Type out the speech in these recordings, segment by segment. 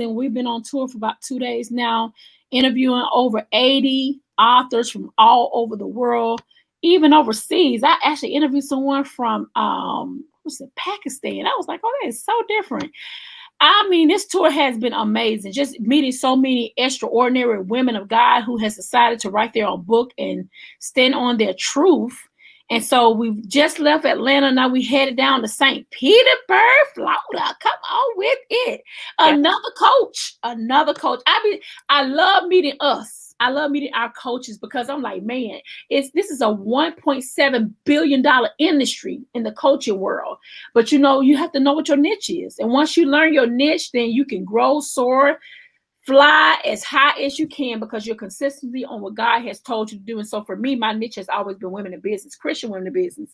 Listen, we've been on tour for about 2 days now, interviewing over 80 authors from all over the world, even overseas. I actually interviewed someone from Pakistan. I was like, oh, that is so different. I mean, this tour has been amazing. Just meeting so many extraordinary women of God who has decided to write their own book and stand on their truth. And so we've just left Atlanta. Now we headed down to St. Petersburg, Florida. Come on with it. Another coach. I love meeting us. I love meeting our coaches because I'm like, man, this is a $1.7 billion industry in the coaching world. But you have to know what your niche is. And once you learn your niche, then you can grow, soar, fly as high as you can because you're consistently on what God has told you to do. And so for me, my niche has always been women in business, Christian women in business.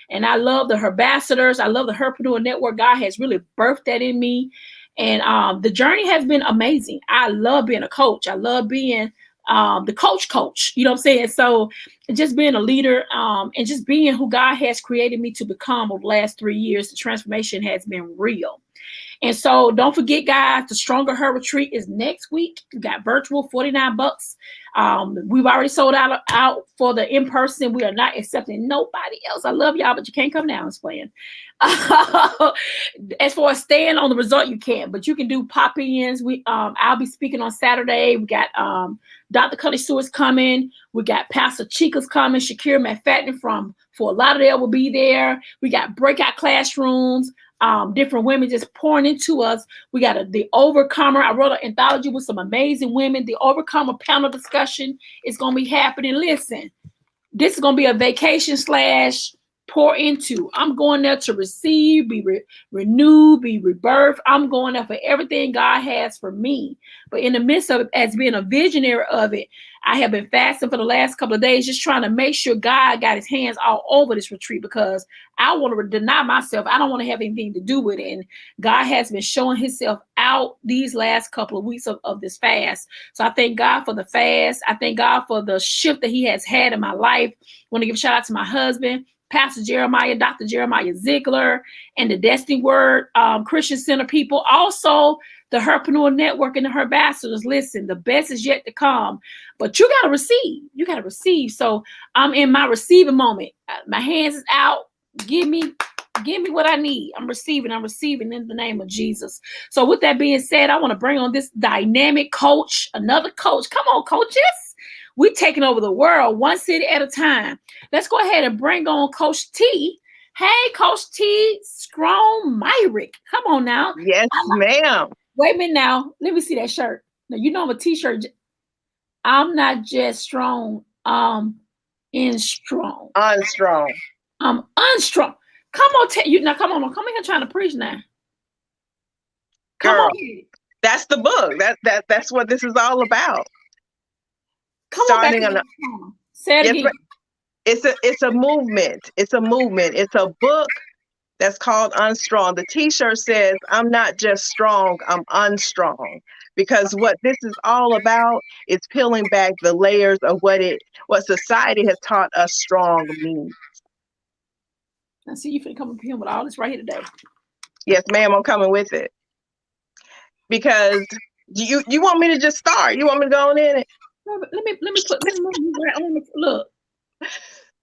And I love the Herbassadors. I love the Herpreneuer Network. God has really birthed that in me. And the journey has been amazing. I love being a coach. I love being the coach, you know what I'm saying? So just being a leader and just being who God has created me to become over the last 3 years, the transformation has been real. And so don't forget, guys, the Stronger Her Retreat is next week. We got virtual, $49. We've already sold out for the in-person. We are not accepting nobody else. I love y'all, but you can't come down and playing. As far as staying on the resort, you can, but you can do pop-ins. I'll be speaking on Saturday. We got Dr. Cuddy Stewart's coming. We got Pastor Chica's coming. Shakira McFadden from Fort Lauderdale will be there. We got breakout classrooms. Different women just pouring into us. We got the Overcomer. I wrote an anthology with some amazing women. The Overcomer panel discussion is going to be happening. Listen, this is going to be a vacation / pour into. I'm going there to receive, be renewed, be rebirthed. I'm going there for everything God has for me. But in the midst of it, as being a visionary of it, I have been fasting for the last couple of days, just trying to make sure God got his hands all over this retreat because I want to deny myself. I don't want to have anything to do with it. And God has been showing himself out these last couple of weeks of this fast. So I thank God for the fast. I thank God for the shift that he has had in my life. I want to give a shout out to my husband, Pastor Jeremiah, Dr. Jeremiah Zeigler, and the Destiny Word Christian Center people. Also, the Herpreneuer Network and the Herbassadors. Listen, the best is yet to come, but you got to receive. You got to receive. So I'm in my receiving moment. My hands is out. Give me what I need. I'm receiving in the name of Jesus. So with that being said, I want to bring on this dynamic coach, another coach. Come on, coaches. We're taking over the world one city at a time. Let's go ahead and bring on Coach T. Hey, Coach T. Strong Myrick. Come on now. Yes, ma'am. Wait a minute now. Let me see that shirt. Now, I'm a t-shirt. I'm not just strong. I'm strong. Unstrong. I'm unstrong. Come on, come on. Come here trying to preach now. Come Girl, on. That's the book. That's what this is all about. Come on. Say it again. It's a movement. It's a movement. It's a book that's called Unstrong. The t-shirt says, I'm not just strong, I'm unstrong. Because what this is all about is peeling back the layers of what society has taught us strong means. I see you finna come up here with all this right here today. Yes, ma'am, I'm coming with it. Because you want me to just start? You want me to go on in it? Let me look.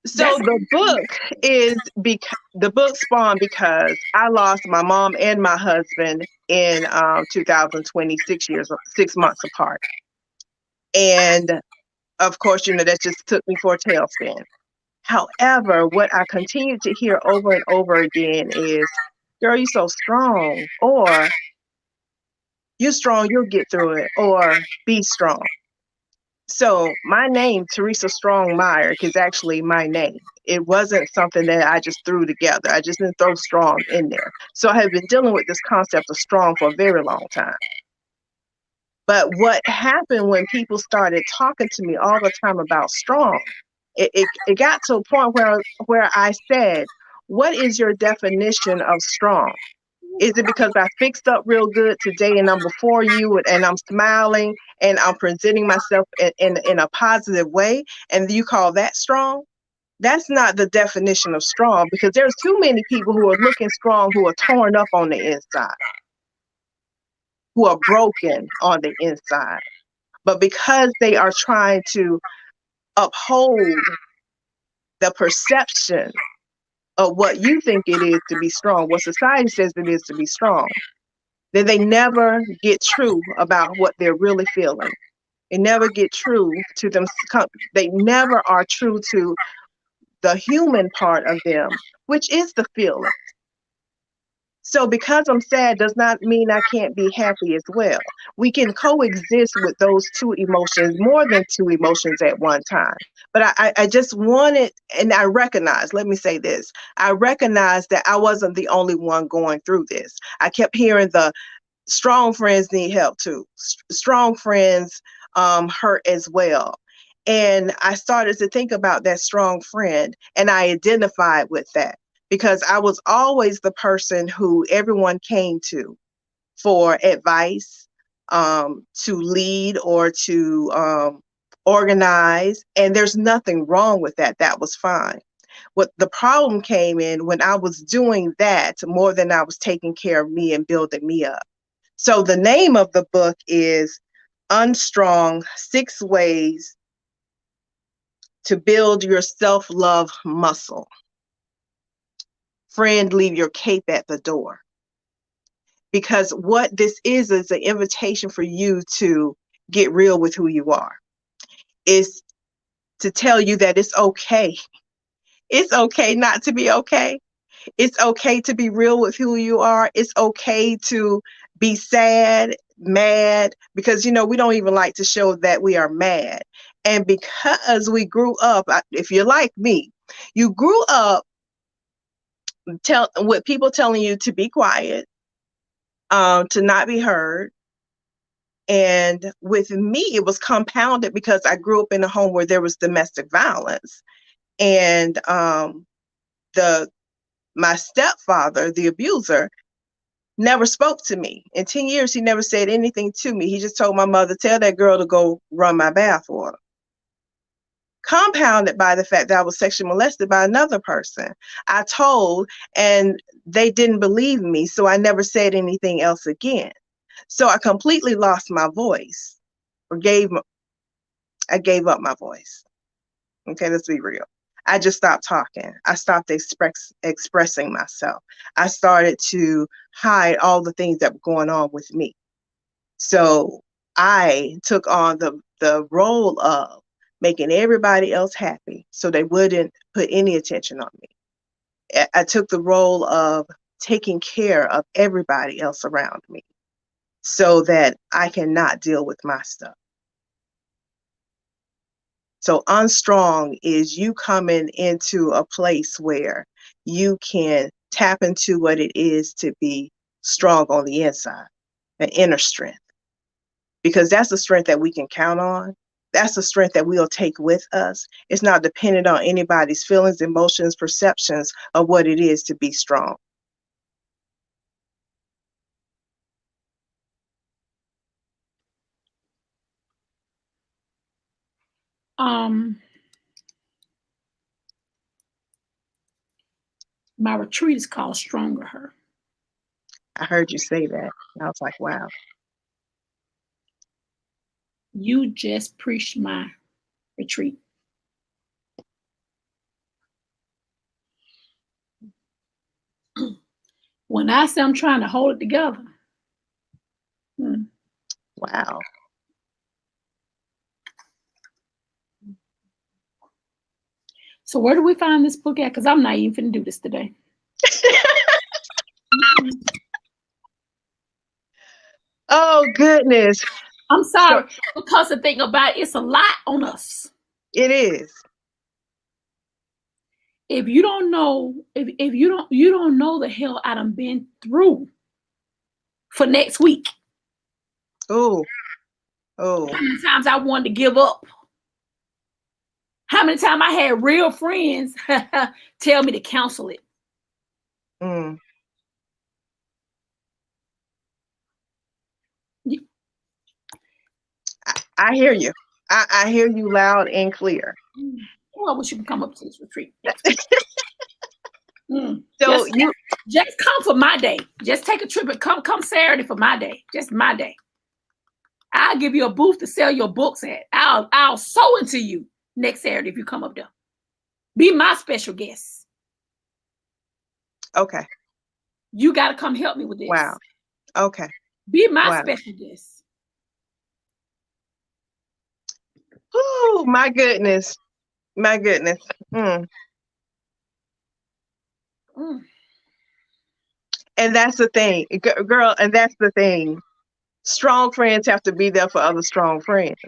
So the book spawned because I lost my mom and my husband in 2020, 6 months apart. And of course, that just took me for a tailspin. However, what I continue to hear over and over again is, girl, you're so strong, or you're strong, you'll get through it, or be strong. So my name, Teresa Strong Myrick, is actually my name. It wasn't something that I just threw together. I just didn't throw strong in there. So I have been dealing with this concept of strong for a very long time. But what happened when people started talking to me all the time about strong, it got to a point where I said, what is your definition of strong? Is it because I fixed up real good today and I'm before you and I'm smiling and I'm presenting myself in a positive way, and you call that strong? That's not the definition of strong, because there's too many people who are looking strong who are torn up on the inside, who are broken on the inside. But because they are trying to uphold the perception of what you think it is to be strong, what society says it is to be strong, then they never get true about what they're really feeling. They never get true to them. They never are true to the human part of them, which is the feeling. So because I'm sad does not mean I can't be happy as well. We can coexist with those two emotions, more than two emotions at one time. But I just wanted, and I recognize, let me say this, I recognize that I wasn't the only one going through this. I kept hearing the strong friends need help too. Strong friends hurt as well. And I started to think about that strong friend, and I identified with that, because I was always the person who everyone came to for advice, to lead or to organize. And there's nothing wrong with that. That was fine. What the problem came in when I was doing that more than I was taking care of me and building me up. So the name of the book is Unstrong: 6 Ways to Build Your Self-Love Muscle. Friend, leave your cape at the door. Because what this is an invitation for you to get real with who you are. It's to tell you that it's okay. It's okay not to be okay. It's okay to be real with who you are. It's okay to be sad, mad, because, we don't even like to show that we are mad. And because we grew up, if you're like me, you grew up with people telling you to be quiet, to not be heard. And with me, it was compounded because I grew up in a home where there was domestic violence. And my stepfather, the abuser, never spoke to me. In 10 years, he never said anything to me. He just told my mother, tell that girl to go run my bathwater. Compounded by the fact that I was sexually molested by another person. I told, and they didn't believe me, so I never said anything else again. So I completely lost my voice, or I gave up my voice. Okay, let's be real. I just stopped talking. I stopped expressing myself. I started to hide all the things that were going on with me. So I took on the role of making everybody else happy so they wouldn't put any attention on me. I took the role of taking care of everybody else around me so that I cannot deal with my stuff. So unstrong is you coming into a place where you can tap into what it is to be strong on the inside, an inner strength. Because that's the strength that we can count on. That's the strength that we'll take with us. It's not dependent on anybody's feelings, emotions, perceptions of what it is to be strong. My retreat is called Stronger Her. I heard you say that. And I was like, wow. You just preached my retreat. When I say I'm trying to hold it together. Wow. So where do we find this book at? Because I'm not even finna do this today. Oh, goodness. I'm sorry, because the thing about it's a lot on us. It is. If you don't know, if you don't know the hell I done been through for next week. Oh. How many times I wanted to give up. How many times I had real friends tell me to cancel it. I hear you. I hear you loud and clear. Well, I wish you could come up to this retreat. So just come for my day. Just take a trip and come Saturday for my day. Just my day. I'll give you a booth to sell your books at. I'll sew into you next Saturday if you come up there. Be my special guest. Okay. You got to come help me with this. Wow. Okay. Be my special guest. Oh, my goodness. My goodness. Mm. Mm. And that's the thing, girl. And that's the thing. Strong friends have to be there for other strong friends.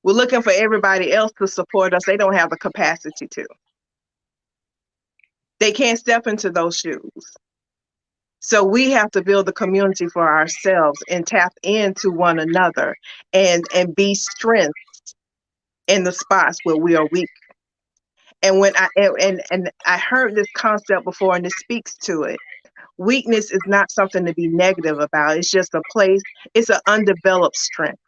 We're looking for everybody else to support us. They don't have the capacity to. They can't step into those shoes. So we have to build a community for ourselves and tap into one another and be strength in the spots where we are weak. And when I heard this concept before, and this speaks to it. Weakness is not something to be negative about. It's just a place. It's an undeveloped strength.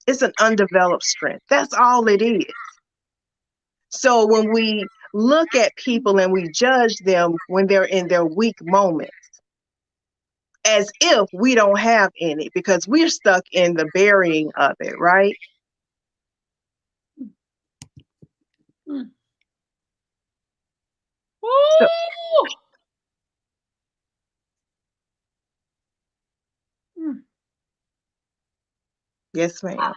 It's an undeveloped strength. That's all it is. So when we look at people and we judge them when they're in their weak moments, as if we don't have any, because we're stuck in the burying of it, right? Mm. So, mm. Yes, ma'am.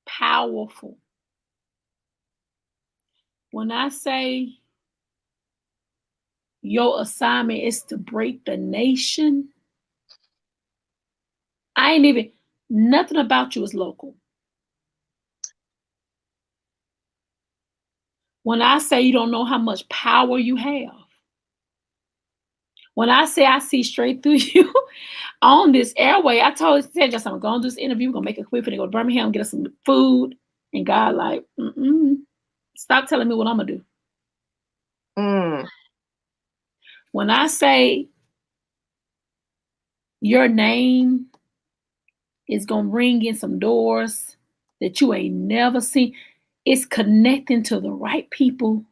Powerful. When I say your assignment is to break the nation, nothing about you is local. When I say you don't know how much power you have, when I say I see straight through you on this airway, I said just I'm going to do this interview, we're going to make it quick, and go to Birmingham, get us some food, and God like, stop telling me what I'm going to do. Mm. When I say your name is going to ring in some doors that you ain't never seen, it's connecting to the right people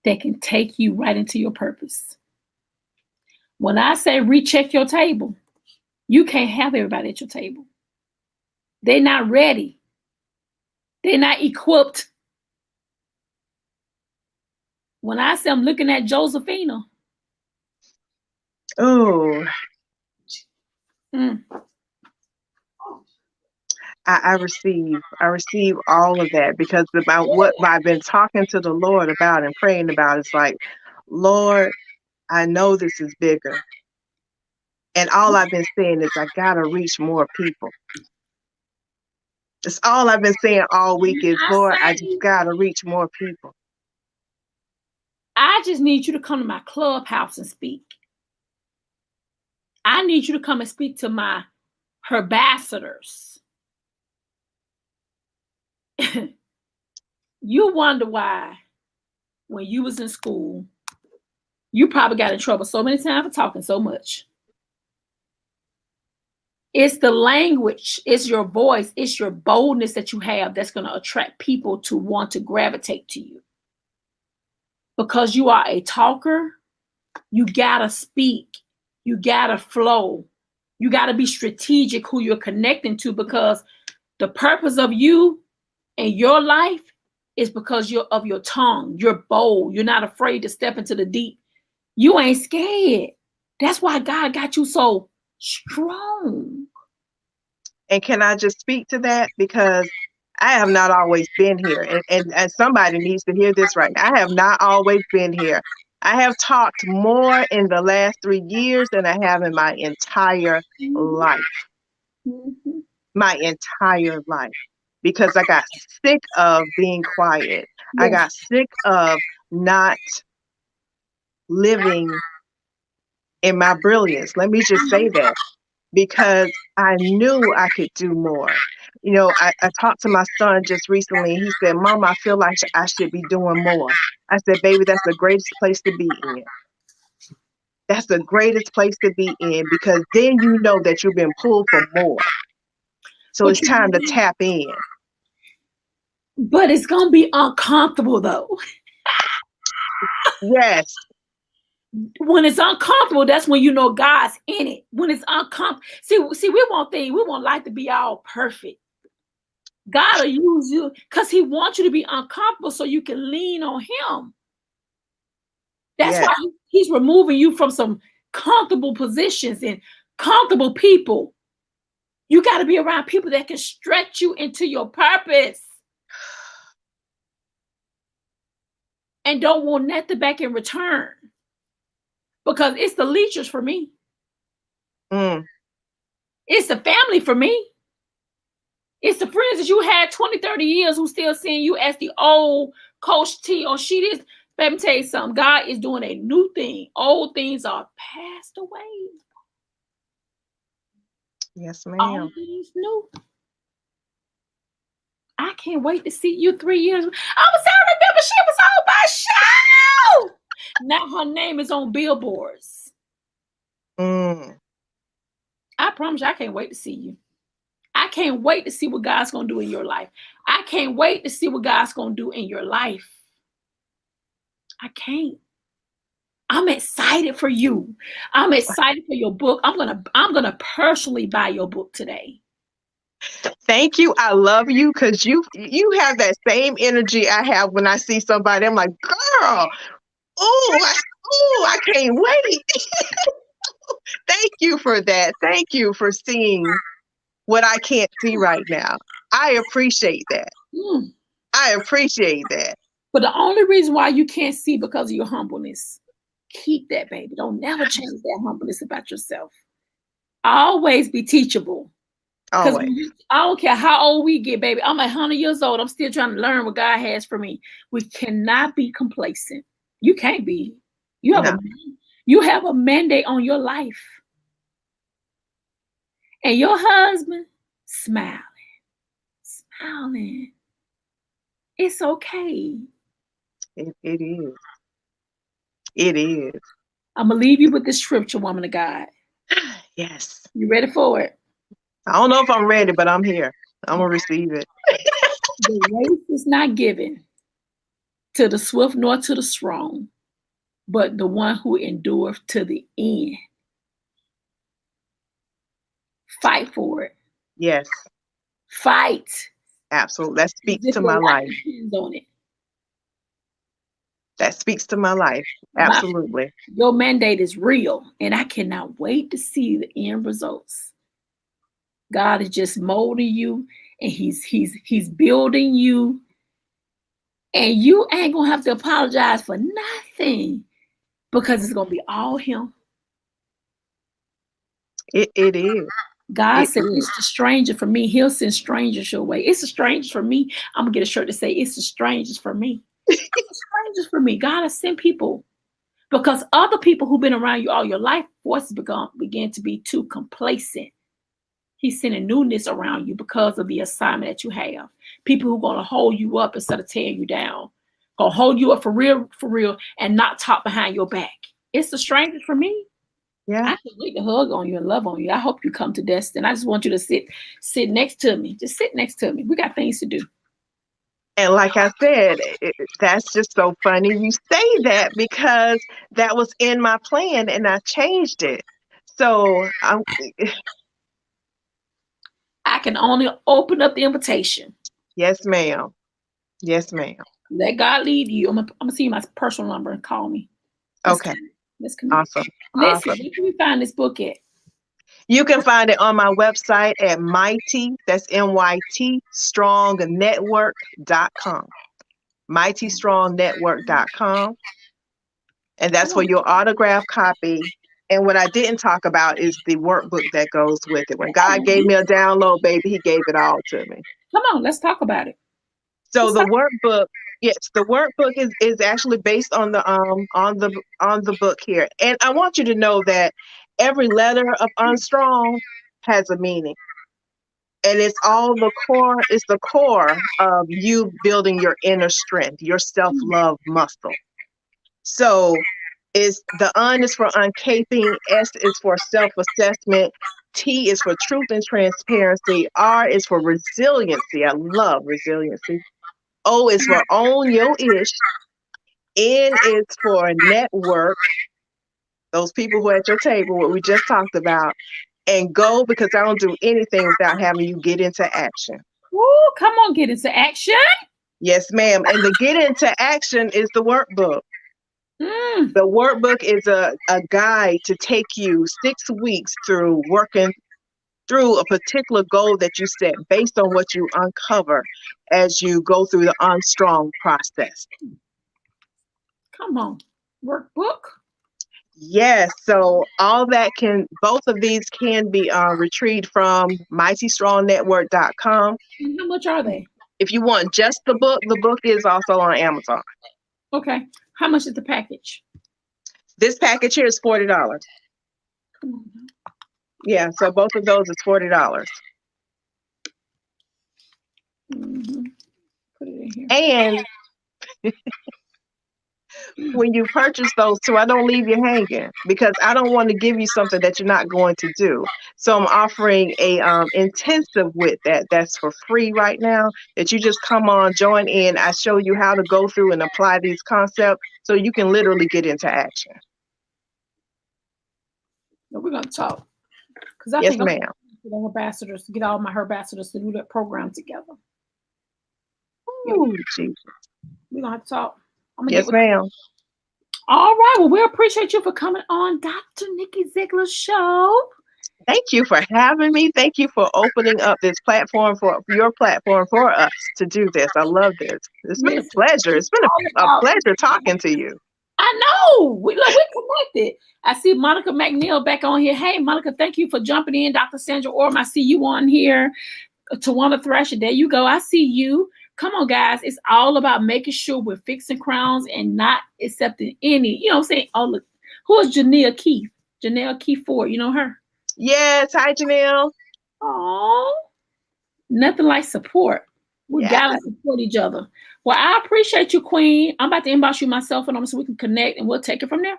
that can take you right into your purpose. When I say recheck your table, you can't have everybody at your table. They're not ready. They're not equipped. When I say I'm looking at Josephina. Oh. Mm. I receive all of that, because about what I've been talking to the Lord about and praying about is like, Lord, I know this is bigger. And all I've been saying is I gotta reach more people. That's all I've been saying all week is, Lord, I just gotta reach more people. I just need you to come to my clubhouse and speak. I need you to come and speak to my herbassadors. You wonder why when you was in school, you probably got in trouble so many times for talking so much. It's the language, it's your voice, it's your boldness that you have that's going to attract people to want to gravitate to you. Because you are a talker, you got to speak, you got to flow, you got to be strategic who you're connecting to, because the purpose of you and your life is because of your tongue. You're bold. You're not afraid to step into the deep. You ain't scared. That's why God got you so strong. And can I just speak to that? Because I have not always been here. And somebody needs to hear this right now. I have not always been here. I have talked more in the last 3 years than I have in my entire life. Mm-hmm. My entire life. Because I got sick of being quiet. Yeah. I got sick of not living in my brilliance. Let me just say that. Because I knew I could do more. You know, I talked to my son just recently. He said, Mom, I feel like I should be doing more. I said, baby, that's the greatest place to be in. That's the greatest place to be in, because then you know that you've been pulled for more. So it's time to tap in. But it's going to be uncomfortable, though. Yes. When it's uncomfortable, that's when you know God's in it. When it's uncomfortable, see, we want life to be all perfect. God will use you because He wants you to be uncomfortable so you can lean on Him. That's why He's removing you from some comfortable positions and comfortable people. You got to be around people that can stretch you into your purpose and don't want nothing back in return. Because it's the leechers for me. It's the family for me. It's the friends that you had 20, 30 years who still seeing you as the old Coach T or she is. Let me tell you something. God is doing a new thing. Old things are passed away. Yes, ma'am. All things new. I can't wait to see you 3 years. I remember she was on my show. Now her name is on billboards. I promise you, I can't wait to see you. I can't wait to see what God's going to do in your life. I can't wait to see what God's going to do in your life. I can't. I'm excited for you. I'm excited for your book. I'm gonna personally buy your book today. Thank you. I love you because you have that same energy I have when I see somebody. I'm like, girl, I can't wait. Thank you for that. Thank you for seeing what I can't see right now. I appreciate that. I appreciate that. But the only reason why you can't see because of your humbleness, keep that, baby. Don't never change that humbleness about yourself. Always be teachable. Always. I don't care how old we get, baby. I'm 100 years old. I'm still trying to learn what God has for me. We cannot be complacent. You can't be. You have a mandate on your life. And your husband smiling. It's okay. It is. It is. I'm going to leave you with this scripture, woman of God. Yes. You ready for it? I don't know if I'm ready, but I'm here. I'm going to receive it. The race is not given to the swift nor to the strong, but the one who endureth to the end. Fight for it. Yes. Fight. Absolutely. That speaks to my life. On it. That speaks to my life. Absolutely. Your mandate is real, and I cannot wait to see the end results. God is just molding you, and He's building you, and you ain't gonna have to apologize for nothing because it's gonna be all Him. It is. God said, it's a stranger for me. He'll send strangers your way. It's a stranger for me. I'm gonna get a shirt to say, it's a strangers for me. It's a strangers for me. God has sent people because other people who've been around you all your life, voices begin to be too complacent. He's sending newness around you because of the assignment that you have. People who are going to hold you up instead of tearing you down. Going to hold you up for real, and not talk behind your back. It's a stranger for me. Yeah. I can't wait to hug on you and love on you. I hope you come to Destin. I just want you to sit next to me. Just sit next to me. We got things to do. And like I said, that's just so funny you say that because that was in my plan and I changed it. So I can only open up the invitation. Yes, ma'am. Yes, ma'am. Let God lead you. I'm gonna see you my personal number and call me. Okay. Let's connect. Awesome. Listen, where can we find this book at? You can find it on my website at Mighty, that's MYT, strongnetwork.com. MightyStrongNetwork.com. And that's for your autograph copy. And what I didn't talk about is the workbook that goes with it. When God gave me a download, baby, He gave it all to me. Come on, let's talk about it. So the workbook, yes, the workbook is actually based on the book here. And I want you to know that every letter of Unstrong has a meaning. And it's the core of you building your inner strength, your self-love muscle. So the Un is for uncaping, S is for self-assessment, T is for truth and transparency, R is for resiliency. I love resiliency. O is for own your ish. N is for network. those people who are at your table, what we just talked about, and go, because I don't do anything without having you get into action. Ooh, come on, get into action. Yes, ma'am. And the get into action is the workbook. The workbook is a guide to take you 6 weeks through working through a particular goal that you set based on what you uncover as you go through the Unstrong process. Come on, workbook. Yes, so both of these can be retrieved from MightyStrongNetwork.com. And how much are they? If you want just the book is also on Amazon. Okay. How much is the package? This package here is $40. Come on. Yeah, so both of those is $40. Put it in here. And when you purchase those two, I don't leave you hanging, because I don't want to give you something that you're not going to do. So I'm offering a intensive with that's for free right now, that you just come on, join in. I show you how to go through and apply these concepts so you can literally get into action. No, we're going to talk. Because I Yes, think I'm ma'am. going to get all my Herpreneurs to do that program together. Ooh, Jesus. We're going to have to talk. Yes, ma'am. All right. Well, we appreciate you for coming on Dr. Nikki Zeigler's show. Thank you for having me. Thank you for opening up this platform for your platform for us to do this. I love this. It's been a pleasure. It's been a pleasure talking to you. I know. We connected. I see Monica McNeil back on here. Hey, Monica, thank you for jumping in. Dr. Sandra Orm, I see you on here. Tawana Thrasher, there you go. I see you. Come on, guys. It's all about making sure we're fixing crowns and not accepting any. You know what I'm saying? Oh, look. Who is Janelle Keith? Janelle Keith Ford. You know her? Yes. Hi, Janelle. Oh, nothing like support. We gotta support each other. Well, I appreciate you, Queen. I'm about to inbox you myself and so we can connect and we'll take it from there.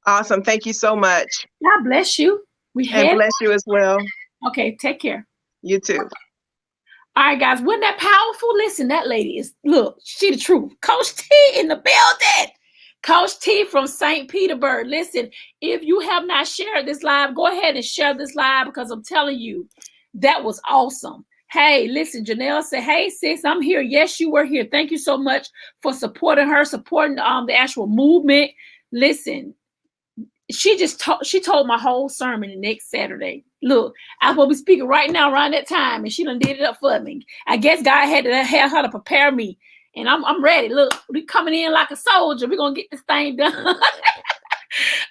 Awesome. Thank you so much. God bless you. And bless you as well. Okay, take care. You too. All right, guys, wasn't that powerful? Listen, that lady is, look, she the truth. Coach T in the building. Coach T from St. Petersburg. Listen, if you have not shared this live, go ahead and share this live, because I'm telling you, that was awesome. Hey, listen, Janelle said, hey, sis, I'm here. Yes, you were here. Thank you so much for supporting her, supporting the actual movement. Listen, she told my whole sermon the next Saturday. Look, I'm going to be speaking right now around that time, and she done did it up for me. I guess God had to have her to prepare me, and I'm ready. Look, we coming in like a soldier. We're going to get this thing done.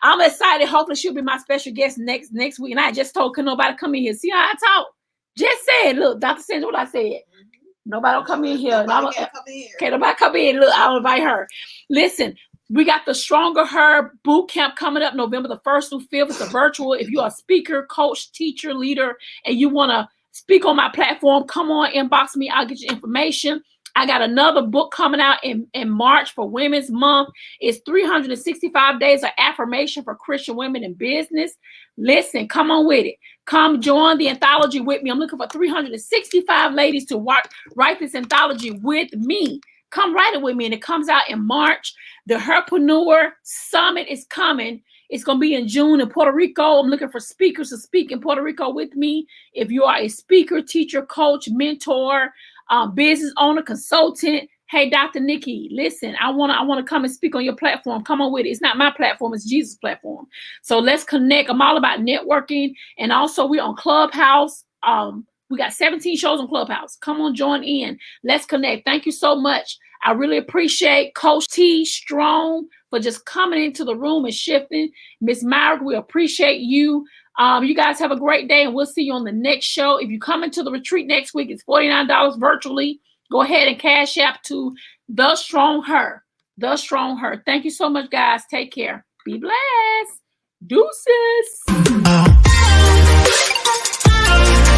I'm excited. Hopefully she'll be my special guest next week. And I just told, could nobody come in here. See how I talk? Just said, look, Dr. Sandra, what I said. Nobody don't come in here. Okay, nobody come in. Look, I'll invite her. Listen, we got the Stronger Her boot camp coming up November the 1st through 5th. It's a virtual. If you're a speaker, coach, teacher, leader, and you want to speak on my platform, come on, inbox me. I'll get you information. I got another book coming out in March for Women's Month. It's 365 days of affirmation for Christian women in business. Listen, come on with it. Come join the anthology with me. I'm looking for 365 ladies to write this anthology with me. Come write it with me. And it comes out in March. The Herpreneuer Summit is coming. It's going to be in June in Puerto Rico. I'm looking for speakers to speak in Puerto Rico with me. If you are a speaker, teacher, coach, mentor, business owner, consultant, hey, Dr. Nikki, listen, I want to come and speak on your platform. Come on with it. It's not my platform. It's Jesus' platform. So let's connect. I'm all about networking. And also we're on Clubhouse. We got 17 shows on Clubhouse. Come on, join in. Let's connect. Thank you so much. I really appreciate Coach T Strong for just coming into the room and shifting. Miss Myrick, we appreciate you. You guys have a great day, and we'll see you on the next show. If you come into the retreat next week, it's $49 virtually. Go ahead and cash app to The Strong Her. The Strong Her. Thank you so much, guys. Take care. Be blessed. Deuces.